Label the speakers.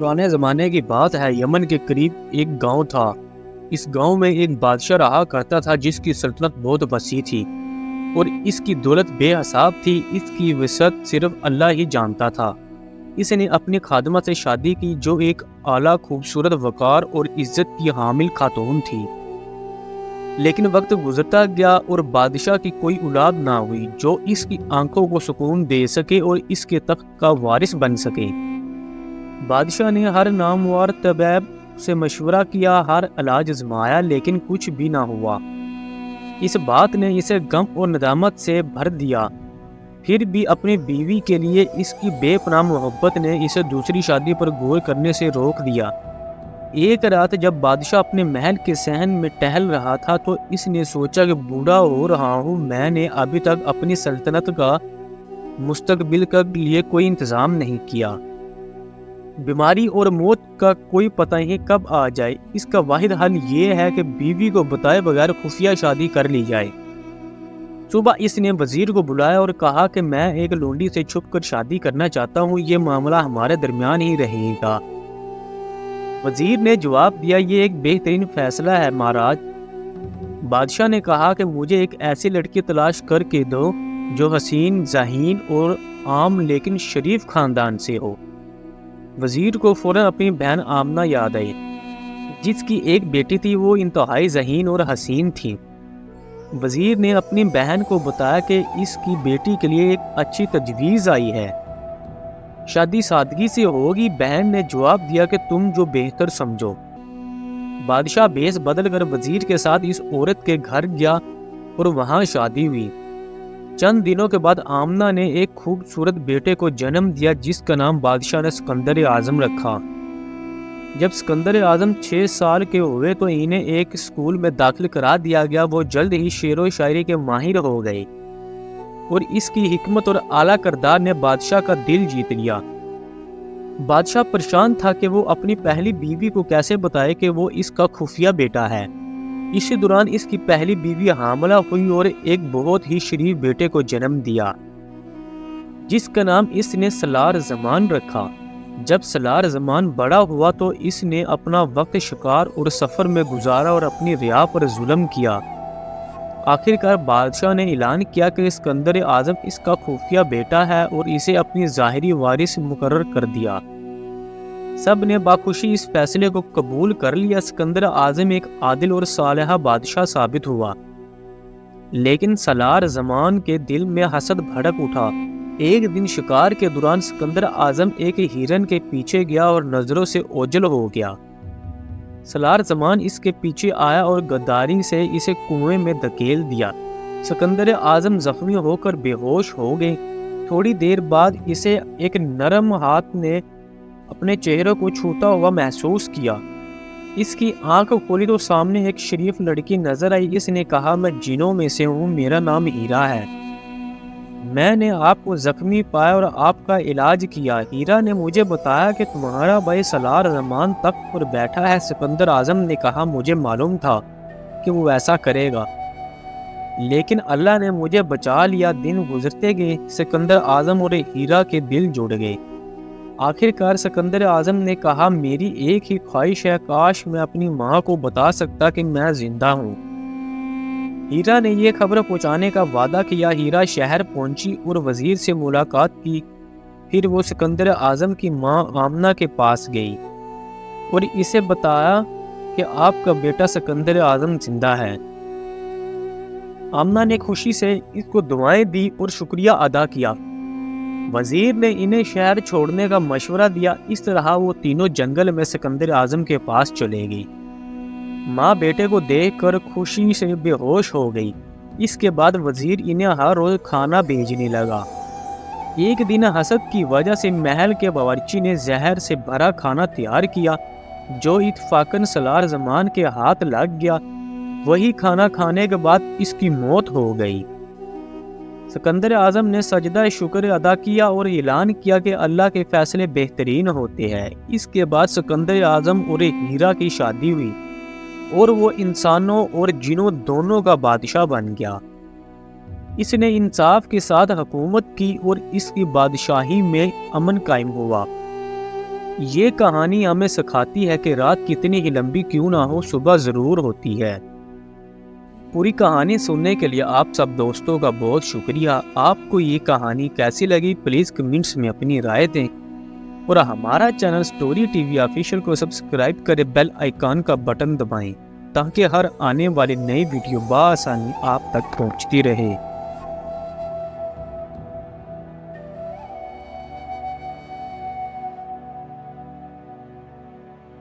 Speaker 1: پرانے زمانے کی بات ہے، یمن کے قریب ایک گاؤں تھا۔ اس گاؤں میں ایک بادشاہ رہا کرتا تھا جس کی سلطنت بہت وسیع تھی اور اس کی دولت بے حساب تھی۔ اس کی وسعت صرف اللہ ہی جانتا تھا۔ اس نے اپنی خادمہ سے شادی کی جو ایک اعلیٰ خوبصورت وقار اور عزت کی حامل خاتون تھی۔ لیکن وقت گزرتا گیا اور بادشاہ کی کوئی اولاد نہ ہوئی جو اس کی آنکھوں کو سکون دے سکے اور اس کے تخت کا وارث بن سکے۔ بادشاہ نے ہر نامور طبیب سے مشورہ کیا، ہر علاج آزمایا، لیکن کچھ بھی نہ ہوا۔ اس بات نے اسے غم اور ندامت سے بھر دیا۔ پھر بھی اپنی بیوی کے لیے اس کی بے پناہ محبت نے اسے دوسری شادی پر غور کرنے سے روک دیا۔ ایک رات جب بادشاہ اپنے محل کے صحن میں ٹہل رہا تھا تو اس نے سوچا کہ بوڑھا ہو رہا ہوں، میں نے ابھی تک اپنی سلطنت کا مستقبل کے لیے کوئی انتظام نہیں کیا۔ بیماری اور موت کا کوئی پتہ نہیں کب آ جائے۔ اس کا واحد حل یہ ہے کہ بیوی کو بتائے بغیر خفیہ شادی کر لی جائے۔ صبح اس نے وزیر کو بلایا اور کہا کہ میں ایک لونڈی سے چھپ کر شادی کرنا چاہتا ہوں، یہ معاملہ ہمارے درمیان ہی رہے گا۔ وزیر نے جواب دیا، یہ ایک بہترین فیصلہ ہے مہاراج۔ بادشاہ نے کہا کہ مجھے ایک ایسی لڑکی تلاش کر کے دو جو حسین، ذہین اور عام لیکن شریف خاندان سے ہو۔ وزیر کو فوراً اپنی بہن آمنہ یاد آئی جس کی ایک بیٹی تھی، وہ انتہائی ذہین اور حسین تھی۔ وزیر نے اپنی بہن کو بتایا کہ اس کی بیٹی کے لیے ایک اچھی تجویز آئی ہے، شادی سادگی سے ہوگی۔ بہن نے جواب دیا کہ تم جو بہتر سمجھو۔ بادشاہ بھیس بدل کر وزیر کے ساتھ اس عورت کے گھر گیا اور وہاں شادی ہوئی۔ چند دنوں کے بعد آمنہ نے ایک خوبصورت بیٹے کو جنم دیا جس کا نام بادشاہ نے سکندر اعظم رکھا۔ جب سکندر اعظم 6 سال کے ہوئے تو انہیں ایک اسکول میں داخل کرا دیا گیا۔ وہ جلد ہی شعر و شاعری کے ماہر ہو گئے اور اس کی حکمت اور اعلیٰ کردار نے بادشاہ کا دل جیت لیا۔ بادشاہ پریشان تھا کہ وہ اپنی پہلی بیوی کو کیسے بتائے کہ وہ اس کا خفیہ بیٹا ہے۔ اسی دوران اس کی پہلی بیوی حاملہ ہوئی اور ایک بہت ہی شریف بیٹے کو جنم دیا جس کا نام اس نے سالار زمان رکھا۔ جب سالار زمان بڑا ہوا تو اس نے اپنا وقت شکار اور سفر میں گزارا اور اپنی رعایا پر ظلم کیا۔ آخرکار بادشاہ نے اعلان کیا کہ سکندر اعظم اس کا خفیہ بیٹا ہے اور اسے اپنی ظاہری وارث مقرر کر دیا۔ سب نے باخوشی اس فیصلے کو قبول کر لیا۔ سکندر اعظم ایک عادل اور صالح بادشاہ ثابت ہوا، لیکن سالار زمان کے دل میں حسد بھڑک اٹھا۔ ایک دن شکار کے دوران سکندر اعظم ایک ہرن کے پیچھے گیا اور نظروں سے اوجھل ہو گیا۔ سالار زمان اس کے پیچھے آیا اور غداری سے اسے کنویں میں دھکیل دیا۔ سکندر اعظم زخمی ہو کر بے ہوش ہو گئے۔ تھوڑی دیر بعد اسے ایک نرم ہاتھ نے اپنے چہرے کو چھوتا ہوا محسوس کیا۔ اس کی آنکھ کھولی تو سامنے ایک شریف لڑکی نظر آئی۔ اس نے کہا، میں جنوں میں سے ہوں، میرا نام ہیرا ہے۔ میں نے آپ کو زخمی پایا اور آپ کا علاج کیا۔ ہیرا نے مجھے بتایا کہ تمہارا بھائی سالار زمان تخت پر بیٹھا ہے۔ سکندر اعظم نے کہا، مجھے معلوم تھا کہ وہ ایسا کرے گا، لیکن اللہ نے مجھے بچا لیا۔ دن گزرتے گئے، سکندر اعظم اور ہیرا کے دل جڑ گئے۔ آخرکار سکندر اعظم نے کہا، میری ایک ہی خواہش ہے، کاش میں اپنی ماں کو بتا سکتا کہ میں زندہ ہوں۔ ہیرا نے یہ خبر پہنچانے کا وعدہ کیا۔ ہیرا شہر پہنچی اور وزیر سے ملاقات کی۔ پھر وہ سکندر اعظم کی ماں آمنہ کے پاس گئی اور اسے بتایا کہ آپ کا بیٹا سکندر اعظم زندہ ہے۔ آمنہ نے خوشی سے اس کو دعائیں دی اور شکریہ ادا کیا۔ وزیر نے انہیں شہر چھوڑنے کا مشورہ دیا۔ اس طرح وہ تینوں جنگل میں سکندر اعظم کے پاس چلے گئی۔ ماں بیٹے کو دیکھ کر خوشی سے بے ہوش ہو گئی۔ اس کے بعد وزیر انہیں ہر روز کھانا بھیجنے لگا۔ ایک دن حسد کی وجہ سے محل کے باورچی نے زہر سے بھرا کھانا تیار کیا جو اتفاقاً سالار زمان کے ہاتھ لگ گیا۔ وہی کھانا کھانے کے بعد اس کی موت ہو گئی۔ سکندر اعظم نے سجدہ شکر ادا کیا اور اعلان کیا کہ اللہ کے فیصلے بہترین ہوتے ہیں۔ اس کے بعد سکندر اعظم اور ہیرا کی شادی ہوئی اور وہ انسانوں اور جنوں دونوں کا بادشاہ بن گیا۔ اس نے انصاف کے ساتھ حکومت کی اور اس کی بادشاہی میں امن قائم ہوا۔ یہ کہانی ہمیں سکھاتی ہے کہ رات کتنی ہی لمبی کیوں نہ ہو، صبح ضرور ہوتی ہے۔ پوری کہانی سننے کے لیے آپ سب دوستوں کا بہت شکریہ۔ آپ کو یہ کہانی کیسی لگی پلیز کمنٹس میں اپنی رائے دیں، اور ہمارا channel story T V official کو سبسکرائب کرے، بیل آئیکن کا بٹن دبائیں تاکہ ہر آنے والی نئی ویڈیو بآسانی آپ تک پہنچتی رہے۔